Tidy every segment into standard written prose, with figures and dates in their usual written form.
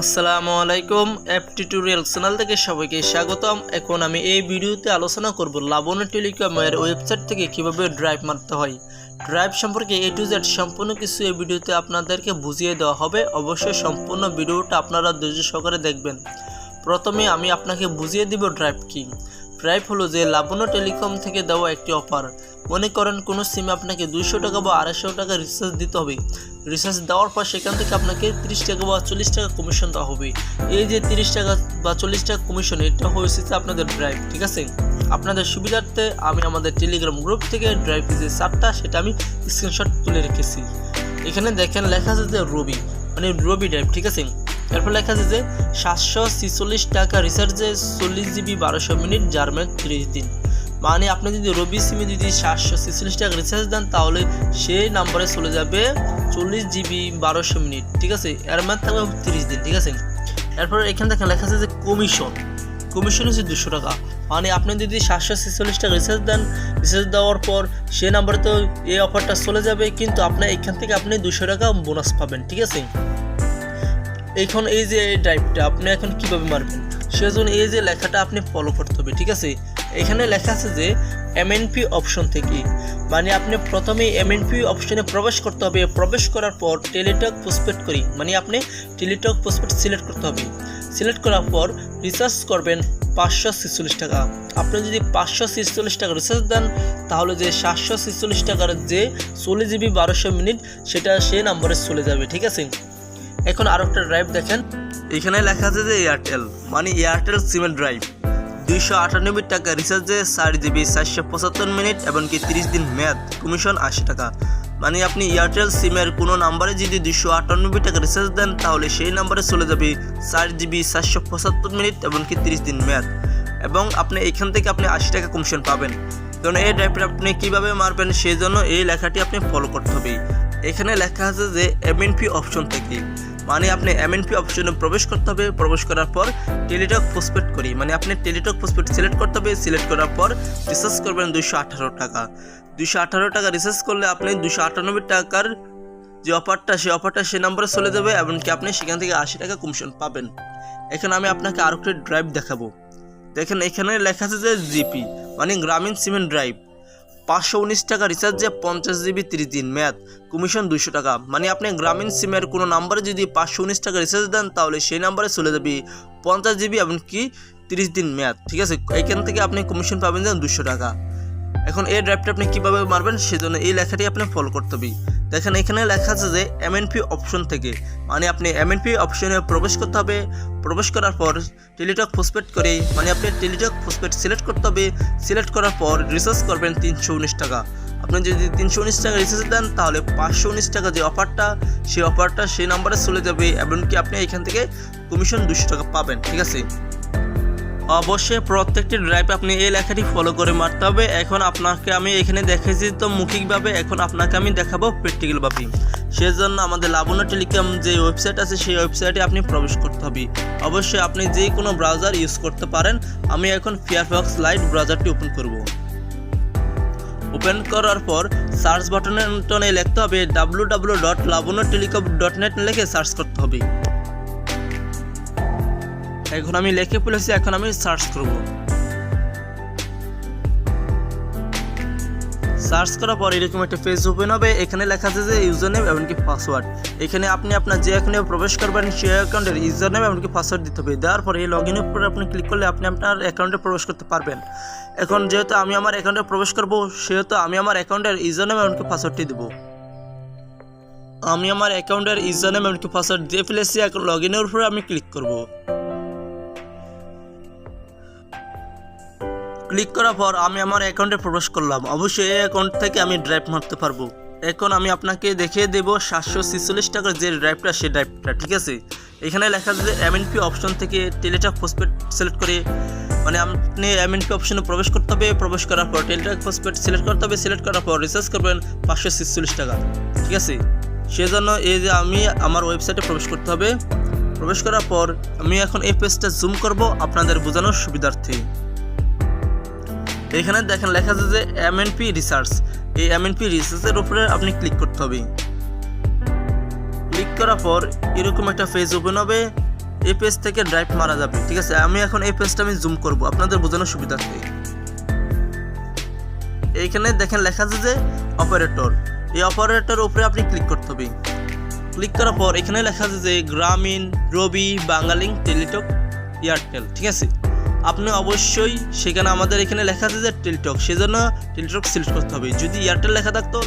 আসসালামু আলাইকুম app tutorial channel থেকে সবাইকে স্বাগতম। এখন আমি এই ভিডিওতে আলোচনা করব লাবণ্য টেলিকমের ওয়েবসাইট থেকে কিভাবে ড্রাইভ মারতে হয়। ড্রাইভ সম্পর্কে A to Z সম্পূর্ণ কিছু এই ভিডিওতে আপনাদেরকে বুঝিয়ে দেওয়া হবে। অবশ্যই সম্পূর্ণ ভিডিওটা আপনারা ধৈর্য সহকারে দেখবেন। প্রথমে আমি আপনাকে বুঝিয়ে দিব ড্রাইভ কি। ড্রাইভ হলো যে লাবণ্য টেলিকম থেকে দেওয়া একটি অফার। মনে করেন কোনো সিমে আপনাকে 200 টাকা বা 250 টাকা রিচার্জ দিতে হবে। রিচার্জ দেওয়ার পর সেখান থেকে আপনাকে 30 টাকা বা 40 টাকা কমিশন দেওয়া হবে। এই যে 30 টাকা বা 40 টাকা কমিশন, এটা হয়েছে আপনাদের ড্রাইভ, ঠিক আছে। আপনাদের সুবিধার্থে আমি আমাদের টেলিগ্রাম গ্রুপ থেকে ড্রাইভ যে চারটা সেটা আমি স্ক্রিনশট তুলে রেখেছি। এখানে দেখেন লেখা আছে যে রবি, মানে রবি ড্রাইভ, ঠিক আছে। এরপর লেখা আছে যে 746 টাকা রিচার্জে 40 জিবি 1200 মিনিট, যার মেয়াদ 30 দিন। মানে আপনি যদি রবি সিমে যদি 746 টাকা রিচার্জ দেন তাহলে সেই নাম্বারে চলে যাবে 40 জিবি 1200 মিনিট, ঠিক আছে। এর মেয়াদ থাকবে 30 দিন, ঠিক আছে। এরপর এখানে দেখেন লেখা আছে যে কমিশন হচ্ছে 200 টাকা। মানে আপনি যদি 746 টাকা রিচার্জ দেন, রিচার্জ দেওয়ার পর সেই নাম্বারে তো এই অফারটা চলে যাবে, কিন্তু আপনার এখান থেকে আপনি 200 টাকা বোনাস পাবেন, ঠিক আছে। এখন এই যে ড্রাইভটা আপনি এখন কিভাবে মারবেন, সেজন্য এই যে লেখাটা আপনি ফলো করতে হবে, ঠিক আছে। এখানে লেখা আছে যে MNP অপশন থেকে, মানে আপনি প্রথমে MNP অপশনে প্রবেশ করতে হবে। প্রবেশ করার পর টেলিটক পোস্টপেড করি, মানে আপনি টেলিটক পোস্টপেড সিলেক্ট করতে হবে। সিলেক্ট করার পর রিচার্জ করবেন 546 টাকা। আপনি যদি 546 টাকা রিচার্জ দেন তাহলে যে 746 টাকার যে 40 জিবি 1200 মিনিট সেটা সেই নাম্বারে চলে যাবে, ঠিক আছে। এখন আরও একটা ড্রাইভ দেখেন, এখানে লেখা আছে যে এয়ারটেল, মানে এয়ারটেল সিমের ড্রাইভ 298 টাকা রিচার্জে 4 জিবি 475 মিনিট এবং কি 30 দিন মেয়াদ, কমিশন 80 টাকা। মানে আপনি এয়ারটেল সিমের কোনো নাম্বারে যদি 298 টাকা রিচার্জ দেন তাহলে সেই নাম্বারে চলে যাবে 4 জিবি 475 মিনিট এবং কি 30 দিন মেয়াদ, এবং আপনি এখান থেকে আপনি 80 টাকা কমিশন পাবেন। কারণ এই ড্রাইভটা আপনি কীভাবে মারবেন সেই জন্য এই লেখাটি আপনি ফলো করতে হবে। এখানে লেখা আছে যে MNP অপশন থেকে, মানে আপনি MNP অপশনে প্রবেশ করতে হবে। প্রবেশ করার পর টেলিটক পোস্টপেড করি, মানে আপনি টেলিটক পোস্টপেড সিলেক্ট করতে হবে। সিলেক্ট করার পর রিচার্জ করবেন 218 টাকা। 218 টাকা রিচার্জ করলে আপনি 298 টাকার যে অফারটা সেই অফারটা সেই নম্বরে চলে যাবে, এমনকি আপনি সেখান থেকে 80 টাকা কমিশন পাবেন। এখন আমি আপনাকে আরও একটি ড্রাইভ দেখাবো। দেখেন এখানে লেখা আছে যে জিপি, মানে গ্রামীণ সিমেন্ট ড্রাইভ 519 টাকা রিচার্জে 50 জিবি 30 দিন মেয়াদ, কমিশন 200 টাকা। মানে আপনি গ্রামীণ সিমের কোনো নাম্বারে যদি 519 টাকা রিচার্জ দেন তাহলে সেই নাম্বারে চলে যাবে 50 জিবি এবং কি 30 দিন মেয়াদ, ঠিক আছে। এখান থেকে আপনি কমিশন পাবেন যে 200 টাকা। এখন এই ড্রাইভটা আপনি কীভাবে মারবেন সেজন্য এই লেখাটি আপনি ফলো করতে হবে। দেখেন এখানে লেখা আছে যে MNP অপশন থেকে, মানে আপনি MNP অপশনে প্রবেশ করতে হবে। প্রবেশ করার পর টেলিটক পোস্টপেড করে, মানে আপনি টেলিটক পোস্টপেড সিলেক্ট করতে হবে। সিলেক্ট করার পর রিচার্জ করবেন 319 টাকা। আপনি যদি 319 টাকা রিচার্জ দেন তাহলে 519 টাকা যে অফারটা সেই নাম্বারে চলে যাবে, এমনকি আপনি এখান থেকে কমিশন 200 টাকা পাবেন, ঠিক আছে। অবশ্যই প্রত্যেকটি ড্রাইভে আপনি এই লেখাটি ফলো করে মারতে হবে। এখন আপনাকে আমি এখানে দেখেছি তো মৌখিকভাবে, এখন আপনাকে আমি দেখাবো প্র্যাকটিক্যালভাবে। সেজন্য আমাদের লাবণ্য টেলিকম যে ওয়েবসাইট আছে সেই ওয়েবসাইটে আপনি প্রবেশ করতে হবে। অবশ্যই আপনি যে কোনো ব্রাউজার ইউজ করতে পারেন। আমি এখন ফায়ারফক্স লাইট ব্রাউজারটি ওপেন করব। ওপেন করার পর সার্চ বাটনে লিখতে হবে www.labonnotelecom.net লিখে সার্চ করতে হবে। এখন আমি লিখে ফেলেছি, এখন আমি সার্চ করব। সার্চ করার পর এরকম একটা পেজ ওপেন হবে। এখানে লেখা আছে যে ইউজার নেম এমনকি পাসওয়ার্ড। এখানে আপনি আপনার যে অ্যাকাউন্টে প্রবেশ করবেন সেই অ্যাকাউন্টের ইউজার নেম এমনকি পাসওয়ার্ড দিতে হবে। দেওয়ার পর এই লগ ইনের উপরে আপনি ক্লিক করলে আপনি আপনার অ্যাকাউন্টে প্রবেশ করতে পারবেন। এখন যেহেতু আমি আমার অ্যাকাউন্টে প্রবেশ করব সেহেতু আমি আমার অ্যাকাউন্টের ইউজার নেম এমনকি পাসওয়ার্ডটি দেবো। আমি আমার অ্যাকাউন্টের ইউজার নেম এমনকি পাসওয়ার্ড দিয়ে ফেলেছি। এখন লগ ইনের উপরে আমি ক্লিক করব। ক্লিক করার পর আমি আমার অ্যাকাউন্টে প্রবেশ করলাম। অবশ্যই এই অ্যাকাউন্ট থেকে আমি ড্রাইভ মারতে পারবো। এখন আমি আপনাকে দেখিয়ে দেব 746 টাকার যে ড্রাইভটা সেই ড্রাইভটা, ঠিক আছে। এখানে লেখা আছে যে MNP অপশন থেকে টেলিটক পোস্টপেড সিলেক্ট করে, মানে আপনি MNP অপশনে প্রবেশ করতে হবে। প্রবেশ করার পর টেলিটক পোস্টপেড সিলেক্ট করতে হবে। সিলেক্ট করার পর রিচার্জ করবেন 546 টাকা, ঠিক আছে। সেজন্য এই যে আমি আমার ওয়েবসাইটে প্রবেশ করতে হবে। প্রবেশ করার পর আমি এখন এই পেজটা জুম করব আপনাদের বোঝানোর সুবিধার্থে। এখানে দেখেন লেখা আছে যে MNP রিসার্চ। এই MNP রিসার্চের উপরে আপনি ক্লিক করতে হবে। ক্লিক করার পর এরকম একটা পেজ ওপেন হবে। এই পেজ থেকে ড্রাইভ মারা যাবে। ঠিক আছে, আমি এখন এই পেজটা আমি জুম করব আপনাদের বোঝানোর সুবিধার্থে। এইখানে দেখেন লেখা আছে যে অপারেটর, এই অপারেটর উপরে আপনি ক্লিক করতে হবে। ক্লিক করার পর এখানে লেখা আছে যে গ্রামীণ, রবি, বাংলালিংক, টেলিটক, এয়ারটেল। ঠিক আছে, আপনি অবশ্যই সেখানে আমাদের এখানে লেখা আছে যে টেলিটক, সেজন্য টেলিটক সিলেক্ট করতে হবে। যদি এয়ারটেল লেখা থাকতো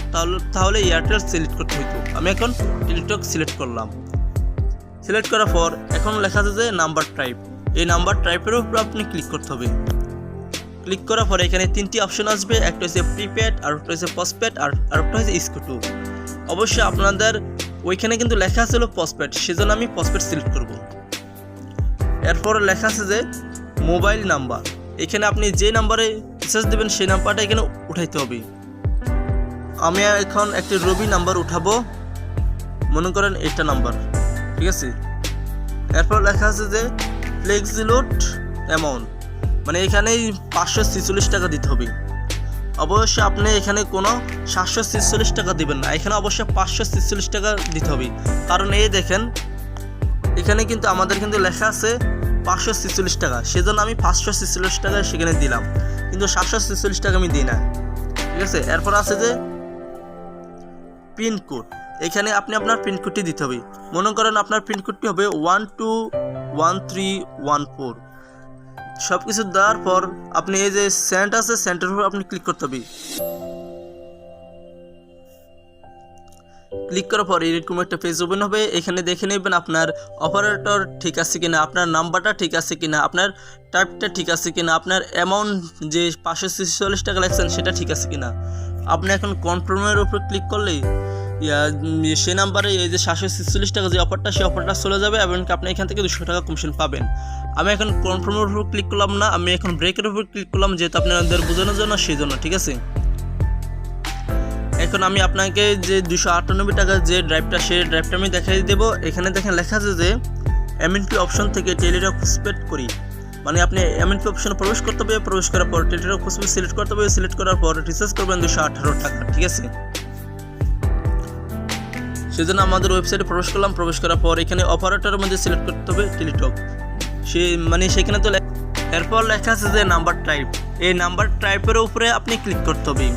তাহলে এয়ারটেল সিলেক্ট করতে হতো। আমি এখন টেলিটক সিলেক্ট করলাম। সিলেক্ট করার পর এখন লেখা আছে যে নাম্বার টাইপ, এই নাম্বার টাইপের উপর আপনি ক্লিক করতে হবে। ক্লিক করার পরে এখানে তিনটি অপশন আসবে, একটা হচ্ছে প্রিপেড, আর একটা হচ্ছে পোস্টপেড, আর একটা হচ্ছে স্কুটু। অবশ্যই আপনাদের ওইখানে কিন্তু লেখা আছে হলো পোস্টপেড, সেজন্য আমি পোস্টপেড সিলেক্ট করব। এরপর লেখা আছে যে মোবাইল নাম্বার, এখানে আপনি যে নাম্বারে রিচার্জ দেবেন সেই নাম্বারটা এখানে উঠাইতে হবে। আমি এখন একটি রবি নাম্বার উঠাবো, মনে করেন এটা নাম্বার। ঠিক আছে, এরপর লেখা আছে যে ফ্লেক্সিলোড অ্যামাউন্ট, মানে এখানে 546 টাকা দিতে হবে। অবশ্যই আপনি এখানে কোনো 746 টাকা দিবেন না, এখানে অবশ্যই 546 টাকা দিতে হবে। কারণ এই দেখেন এখানে কিন্তু আমাদের কিন্তু লেখা আছে 546 টাকা, সেজন্য আমি 546 টাকা সেখানে দিলাম, কিন্তু 746 টাকা আমি দিই না। ঠিক আছে, এরপর আছে যে পিনকোড, এখানে আপনি আপনার পিনকোডটি দিতে হবে। মনে করেন আপনার পিনকোডটি হবে 121314। সব কিছু দেওয়ার পর আপনি এই যে সেন্ট আছে, সেন্টার উপর আপনি ক্লিক করতে হবে। ক্লিক করার পর এরকম একটা পেজ ওপেন হবে। এখানে দেখে নেবেন আপনার অপারেটর ঠিক আছে কিনা, আপনার নাম্বারটা ঠিক আছে কিনা, আপনার টাইপটা ঠিক আছে কিনা, আপনার অ্যামাউন্ট যে 546 টাকা লাগছেন সেটা ঠিক আছে কিনা। আপনি এখন কনফার্মের উপর ক্লিক করলেই সে নাম্বারে এই যে 746 টাকা যে অফারটা, সেই অফারটা চলে যাবে এবং আপনি এখান থেকে 200 টাকা কমিশন পাবেন। আমি এখন কনফার্মের উপর ক্লিক করলাম না, আমি এখন ব্রেকের উপর ক্লিক করলাম, যেহেতু আপনাদের বোঝানোর জন্য সেই জন্য। ঠিক আছে, এখন আমি আপনাকে যে 298 টাকার যে ড্রাইভটা, সেই ড্রাইভটা আমি দেখাই দেবো। এখানে দেখেন লেখা আছে যে এমএনপি অপশন থেকে টেলিটক পোস্টপেড করি, মানে আপনি এমএনপি অপশনে প্রবেশ করতে হবে। প্রবেশ করার পর টেলিটক পোস্টপেড সিলেক্ট করতে হবে। সিলেক্ট করার পর রিচার্জ করবেন 218 টাকা। ঠিক আছে, সেজন্য আমাদের ওয়েবসাইটে প্রবেশ করলাম। প্রবেশ করার পর এখানে অপারেটরের মধ্যে সিলেক্ট করতে হবে টেলিটক, সেখানে তো এরপর লেখা আছে যে নাম্বার টাইপ, এই নাম্বার টাইপের উপরে আপনি ক্লিক করতে হবে।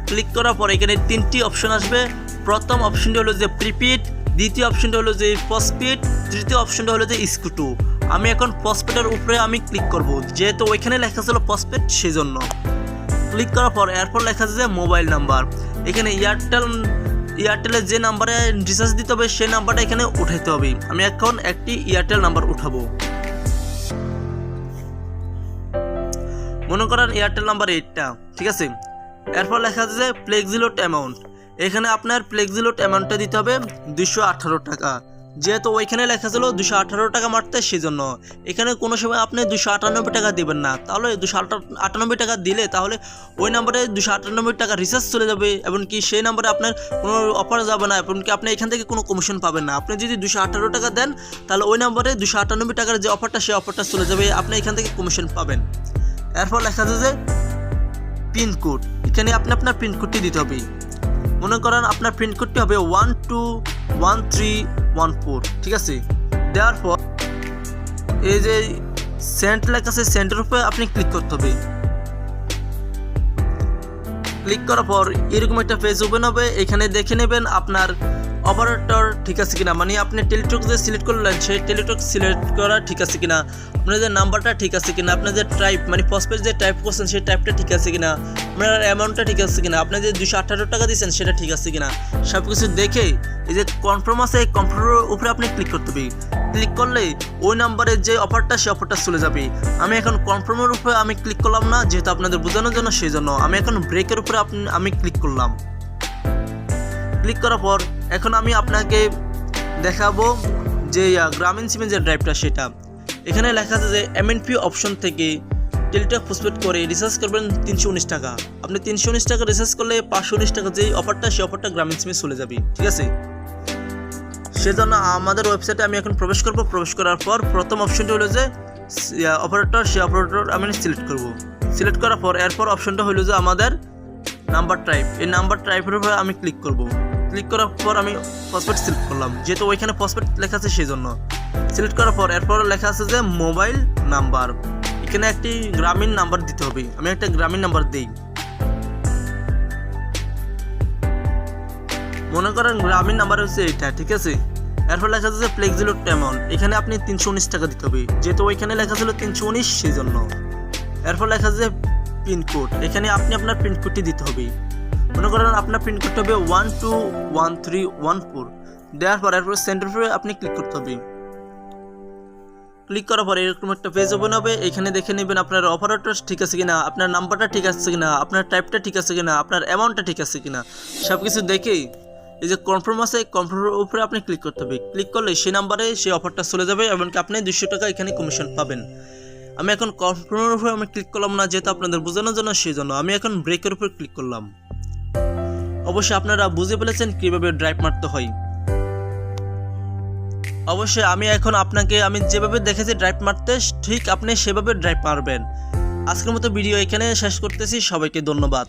ক্লিক করার পর এখানে তিনটি অপশন আসবে। প্রথম অপশনটি হলো যে প্রিপেড, দ্বিতীয় অপশনটা হলো যে পোস্টপেড, তৃতীয় অপশনটা হলো যে স্কুটু। আমি এখন পোস্টপেডের উপরে আমি ক্লিক করব, যেহেতু ওইখানে লেখা ছিল পোস্টপেড, সেজন্য। ক্লিক করার পর এরপর লেখা আছে যে মোবাইল নাম্বার, এখানে এয়ারটেলের যে নাম্বারে রিচার্জ দিতে হবে সেই নাম্বারটা এখানে উঠাইতে হবে। আমি এখন একটি এয়ারটেল নাম্বার উঠাবো, মনে করেন এয়ারটেল নাম্বার 8টা। ঠিক আছে, এরপর লেখা আছে যে ফ্লেক্সিলোড অ্যামাউন্ট, এখানে আপনার ফ্লেক্সিলোড অ্যামাউন্টটা দিতে হবে 218 টাকা, যেহেতু ওইখানে লেখা ছিল 218 টাকা মারতে, সেজন্য এখানে কোনো সময় আপনি 298 টাকা দিবেন না। তাহলে 298 টাকা দিলে তাহলে ওই নাম্বারে 298 টাকা রিচার্জ চলে যাবে, এবং কি সেই নাম্বারে আপনার কোনো অফার যাবে না, এবং কি আপনি এখান থেকে কোনো কমিশন পাবেন না। আপনি যদি 218 টাকা দেন তাহলে ওই নাম্বারে 298 টাকার যে অফারটা, সেই অফারটা চলে যাবে, আপনি এখান থেকে কমিশন পাবেন। এরপর লেখা আছে যে পিনকোড, এখানে আপনি আপনার পিনকোডটি দিতে হবে। মনে করেন আপনার পিনকোডটি হবে 121314। ঠিক আছে, দেওয়ার পর এই যে সেন্ট লেখা আছে, সেন্টার উপরে আপনি ক্লিক করতে হবে। ক্লিক করার পর এরকম একটা পেজ ওপেন হবে। এখানে দেখে নেবেন আপনার অপারেটর ঠিক আছে কিনা, মানে আপনি টেলিটক যে সিলেক্ট করলেন সেই টেলিটক সিলেক্ট করা ঠিক আছে কিনা, আপনার যে নাম্বারটা ঠিক আছে কিনা, আপনার যে টাইপ মানে পোস্টপেড যে টাইপ করছেন সেই টাইপটা ঠিক আছে কিনা, আপনার অ্যামাউন্টটা ঠিক আছে কিনা, আপনি যে 218 টাকা দিয়েছেন সেটা ঠিক আছে কিনা, সব কিছু দেখে এই যে কনফার্ম আছে, এই কনফার্মের উপরে আপনি ক্লিক করতে হবে। ক্লিক করলে ওই নাম্বারের যে অফারটা, সেই অফারটা চলে যাবে। আমি এখন কনফার্মের উপরে আমি ক্লিক করলাম না, যেহেতু আপনাদের বোঝানোর জন্য, সেই জন্য আমি এখন ব্রেকের উপরে আমি ক্লিক করলাম। ক্লিক করার পর এখন আমি আপনাকে দেখাবো যে গ্রামীণ সিমের যে ড্রাইভটা, সেটা এখানে লেখা আছে যে এমএনপি অপশন থেকে টেলিটক পোস্টপেড করে রিচার্জ করবেন 319 টাকা। আপনি 319 টাকা রিচার্জ করলে 519 টাকা যেই অফারটা, সেই অফারটা গ্রামীণ সিমে চলে যাবে। ঠিক আছে, সেজন্য আমাদের ওয়েবসাইটে আমি এখন প্রবেশ করব। প্রবেশ করার পর প্রথম অপশনটা হলো যে অপারেটর, সেই অপারেটর আমি সিলেক্ট করব। সিলেক্ট করার পর এরপর অপশনটা হলো যে আমাদের নাম্বার টাইপ, এই নাম্বার টাইপের উপরে আমি ক্লিক করব। ক্লিক করার পর আমি পাসওয়ার্ড সিলেক্ট করলাম, যেহেতু ওইখানে পাসওয়ার্ড লেখা আছে সেই জন্য। সিলেক্ট করার পর এরপর লেখা আছে যে মোবাইল নাম্বার, এখানে একটি গ্রামীণ নাম্বার দিতে হবে। আমি একটা গ্রামীণ নাম্বার দিই, মনে করেন গ্রামীণ নাম্বার হচ্ছে এইটা, ঠিক আছে। এরপর লেখা আছে যে ফ্লেক্সিলোড অ্যামাউন্ট, এখানে আপনি 319 টাকা দিতে হবে, যেহেতু ওইখানে লেখা ছিল 319 সেই জন্য। এরপর লেখা আছে যে পিনকোড, এখানে আপনি আপনার পিনকোডটি দিতে হবে। মনে করেন আপনার পিনকোডটা হবে 121314। দেওয়ার পর এরপর সেন্টার পরে আপনি ক্লিক করতে হবে। ক্লিক করার পর এরকম একটা পেজ ওপেন হবে। এখানে দেখে নেবেন আপনার অপারেটর ঠিক আছে কিনা, আপনার নাম্বারটা ঠিক আছে কিনা, আপনার টাইপটা ঠিক আছে কিনা, আপনার অ্যামাউন্টটা ঠিক আছে কিনা, সব কিছু দেখেই এই যে কনফার্ম আছে, কনফার্মের উপরে আপনি ক্লিক করতে হবে। ক্লিক করলে সেই নাম্বারে সেই অফারটা চলে যাবে, এমনকি আপনি 200 টাকা এখানে কমিশন পাবেন। আমি এখন কনফার্মের উপরে আমি ক্লিক করলাম না, যেহেতু আপনাদের বোঝানোর জন্য সেই জন্য আমি এখন ব্রেকের উপর ক্লিক করলাম। অবশ্যই আপনারা বুঝে ফেলেছেন কীভাবে ড্রাইভ মারতে হয়। অবশ্যই আমি এখন আপনাকে আমি যেভাবে দেখেছি ড্রাইভ মারতে, ঠিক আপনি সেভাবে ড্রাইভ মারবেন। আজকের মতো ভিডিও এখানে শেষ করতেছি, সবাইকে ধন্যবাদ।